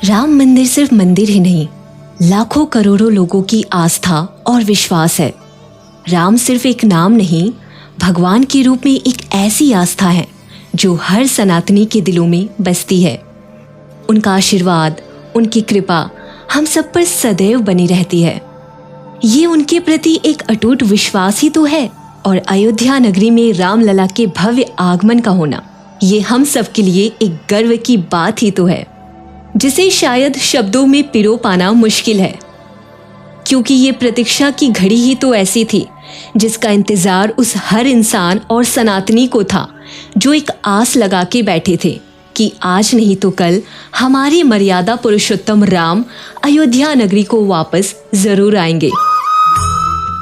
राम मंदिर सिर्फ मंदिर ही नहीं, लाखों करोड़ों लोगों की आस्था और विश्वास है। राम सिर्फ एक नाम नहीं, भगवान के रूप में एक ऐसी आस्था है जो हर सनातनी के दिलों में बसती है। उनका आशीर्वाद, उनकी कृपा हम सब पर सदैव बनी रहती है। ये उनके प्रति एक अटूट विश्वास ही तो है। और अयोध्या नगरी में रामलला के भव्य आगमन का होना, ये हम सब के लिए एक गर्व की बात ही तो है, जिसे शायद शब्दों में पिरो पाना मुश्किल है। क्योंकि ये प्रतीक्षा की घड़ी ही तो ऐसी थी जिसका इंतजार उस हर इंसान और सनातनी को था जो एक आस लगा के बैठे थे कि आज नहीं तो कल हमारे मर्यादा पुरुषोत्तम राम अयोध्या नगरी को वापस जरूर आएंगे।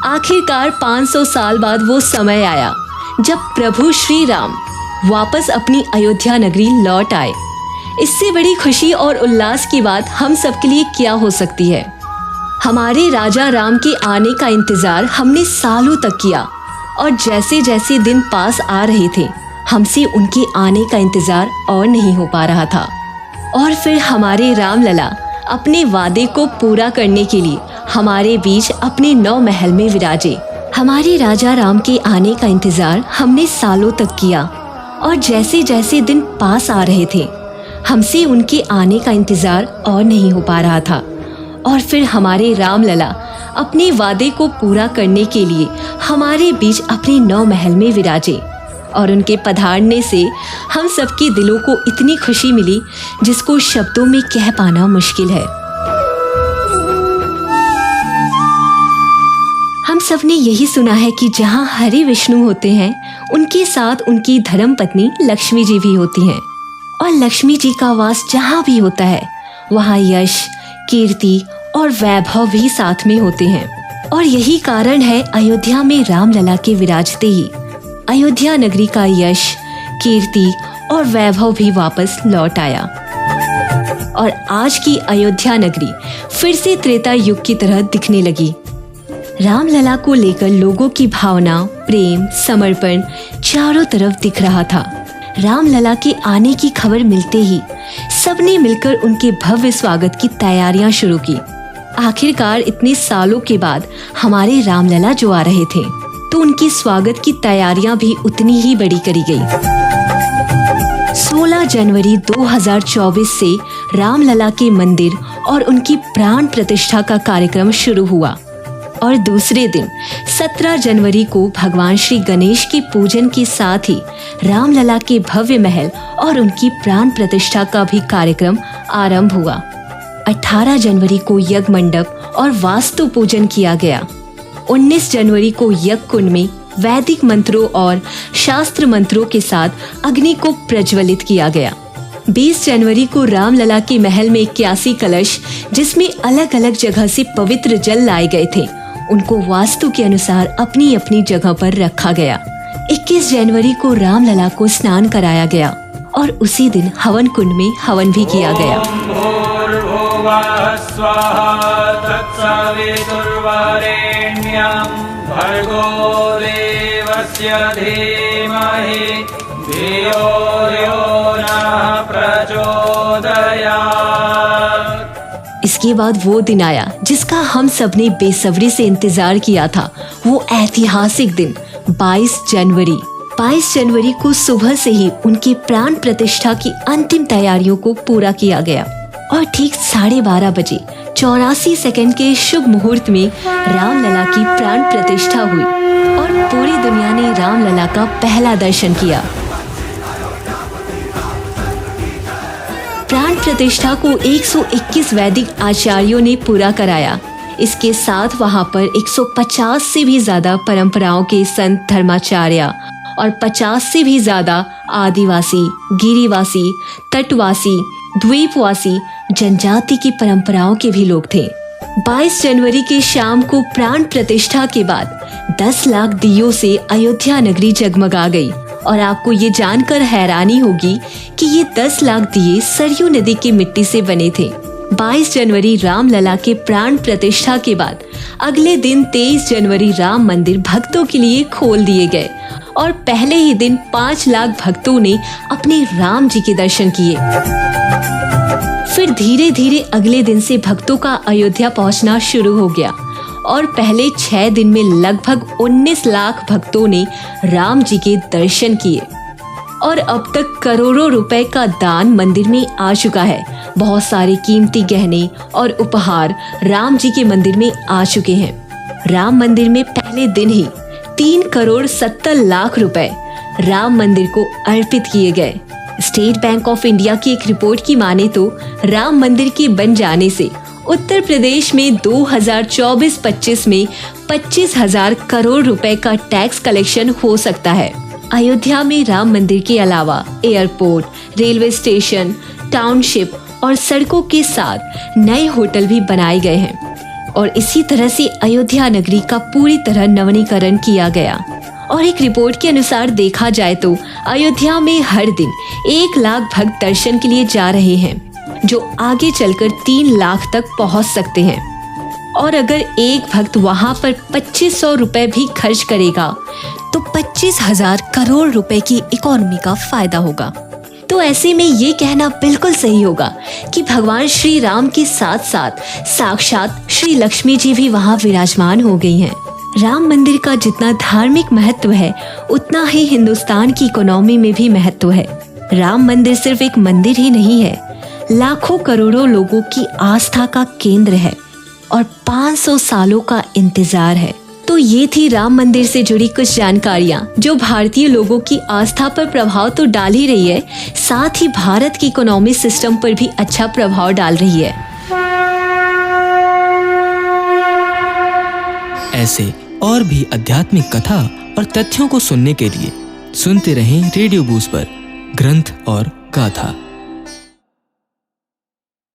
आखिरकार 500 साल बाद वो समय आया जब प्रभु श्री राम वापस अपनी अयोध्या नगरी लौट आए। इससे बड़ी खुशी और उल्लास की बात हम सबके लिए क्या हो सकती है। हमारे राजा राम के आने का इंतजार हमने सालों तक किया और जैसे जैसे दिन पास आ रहे थे हमसे उनके आने का इंतजार और नहीं हो पा रहा था। और फिर हमारे रामलला अपने वादे को पूरा करने के लिए हमारे बीच अपने 9 महल में विराजे। हमारे राजा राम के आने का इंतजार हमने सालों तक किया और जैसे जैसे दिन पास आ रहे थे हमसे उनके आने का इंतजार और नहीं हो पा रहा था। और फिर हमारे रामलला अपने वादे को पूरा करने के लिए हमारे बीच अपने 9 महल में विराजे। और उनके पधारने से हम सबके दिलों को इतनी खुशी मिली जिसको शब्दों में कह पाना मुश्किल है। हम सब ने यही सुना है कि जहाँ हरि विष्णु होते हैं उनके साथ उनकी धर्मपत्नी लक्ष्मी जी भी होती हैं। और लक्ष्मी जी का वास जहाँ भी होता है वहाँ यश, कीर्ति और वैभव भी साथ में होते हैं। और यही कारण है अयोध्या में रामलला के विराजते ही अयोध्या नगरी का यश, कीर्ति और वैभव भी वापस लौट आया। और आज की अयोध्या नगरी फिर से त्रेता युग की तरह दिखने लगी। रामलला को लेकर लोगों की भावना, प्रेम, समर्पण चारों तरफ दिख रहा था। रामलला के आने की खबर मिलते ही सबने मिलकर उनके भव्य स्वागत की तैयारियां शुरू की। आखिरकार इतने सालों के बाद हमारे रामलला जो आ रहे थे तो उनकी स्वागत की तैयारियां भी उतनी ही बड़ी करी गई। 16 जनवरी 2024 से रामलला के मंदिर और उनकी प्राण प्रतिष्ठा का कार्यक्रम शुरू हुआ। और दूसरे दिन 17 जनवरी को भगवान श्री गणेश के पूजन के साथ ही रामलला के भव्य महल और उनकी प्राण प्रतिष्ठा का भी कार्यक्रम आरंभ हुआ। 18 जनवरी को यज्ञ मंडप और वास्तु पूजन किया गया। 19 जनवरी को यज्ञ कुंड में वैदिक मंत्रों और शास्त्र मंत्रों के साथ अग्नि को प्रज्वलित किया गया। 20 जनवरी को रामलला के महल में 81 कलश जिसमें अलग अलग जगह से पवित्र जल लाए गए थे उनको वास्तु के अनुसार अपनी अपनी जगह पर रखा गया। 21 जनवरी को रामलला को स्नान कराया गया और उसी दिन हवन कुंड में हवन भी किया गया। इसके बाद वो दिन आया जिसका हम सब ने बेसब्री से इंतजार किया था। वो ऐतिहासिक दिन 22 जनवरी। 22 जनवरी को सुबह से ही उनकी प्राण प्रतिष्ठा की अंतिम तैयारियों को पूरा किया गया और ठीक 12:30 बजे 84 सेकंड के शुभ मुहूर्त में रामलला की प्राण प्रतिष्ठा हुई और पूरी दुनिया ने रामलला का पहला दर्शन किया। प्राण प्रतिष्ठा को 121 वैदिक आचार्यों ने पूरा कराया। इसके साथ वहां पर 150 से भी ज्यादा परंपराओं के संत धर्माचार्य और 50 से भी ज्यादा आदिवासी, गिरिवासी, तटवासी, द्वीपवासी जनजाति की परंपराओं के भी लोग थे। 22 जनवरी की शाम को प्राण प्रतिष्ठा के बाद 10 लाख दियों से अयोध्या नगरी जगमगा गई। और आपको ये जानकर हैरानी होगी कि ये 10 लाख दिए सरयू नदी की मिट्टी से बने थे। 22 जनवरी रामलला के प्राण प्रतिष्ठा के बाद अगले दिन 23 जनवरी राम मंदिर भक्तों के लिए खोल दिए गए और पहले ही दिन 5 लाख भक्तों ने अपने राम जी के दर्शन किए। फिर धीरे धीरे अगले दिन से भक्तों का अयोध्या पहुंचना शुरू हो गया और पहले 6 दिन में लगभग 19 लाख भक्तों ने राम जी के दर्शन किए और अब तक करोड़ों रुपए का दान मंदिर में आ चुका है। बहुत सारे कीमती गहने और उपहार राम जी के मंदिर में आ चुके हैं। राम मंदिर में पहले दिन ही 3 करोड़ 70 लाख रुपए राम मंदिर को अर्पित किए गए। स्टेट बैंक ऑफ इंडिया की एक रिपोर्ट की माने तो राम मंदिर के बन जाने से उत्तर प्रदेश में 2024-25 में 25,000 करोड़ रुपए का टैक्स कलेक्शन हो सकता है। अयोध्या में राम मंदिर के अलावा एयरपोर्ट, रेलवे स्टेशन, टाउनशिप और सड़कों के साथ नए होटल भी बनाए गए हैं और इसी तरह से अयोध्या नगरी का पूरी तरह नवीनीकरण किया गया। और एक रिपोर्ट के अनुसार देखा जाए तो अयोध्या में हर दिन 1 लाख भक्त दर्शन के लिए जा रहे हैं, जो आगे चलकर 3 लाख तक पहुंच सकते हैं। और अगर एक भक्त वहां पर 2500 रुपए भी खर्च करेगा तो 25,000 करोड़ रुपए की इकोनॉमी का फायदा होगा। तो ऐसे में ये कहना बिल्कुल सही होगा कि भगवान श्री राम के साथ साथ साक्षात श्री लक्ष्मी जी भी वहाँ विराजमान हो गई हैं। राम मंदिर का जितना धार्मिक महत्व है उतना ही हिंदुस्तान की इकोनॉमी में भी महत्व है। राम मंदिर सिर्फ एक मंदिर ही नहीं है, लाखों करोड़ों लोगों की आस्था का केंद्र है और 500 सालों का इंतजार है। तो ये थी राम मंदिर से जुड़ी कुछ जानकारियाँ जो भारतीय लोगों की आस्था पर प्रभाव तो डाल ही रही है, साथ ही भारत की इकोनॉमी सिस्टम पर भी अच्छा प्रभाव डाल रही है। ऐसे और भी आध्यात्मिक कथा और तथ्यों को सुनने के लिए सुनते रहें रेडियो बूस्ट पर ग्रंथ और गाथा।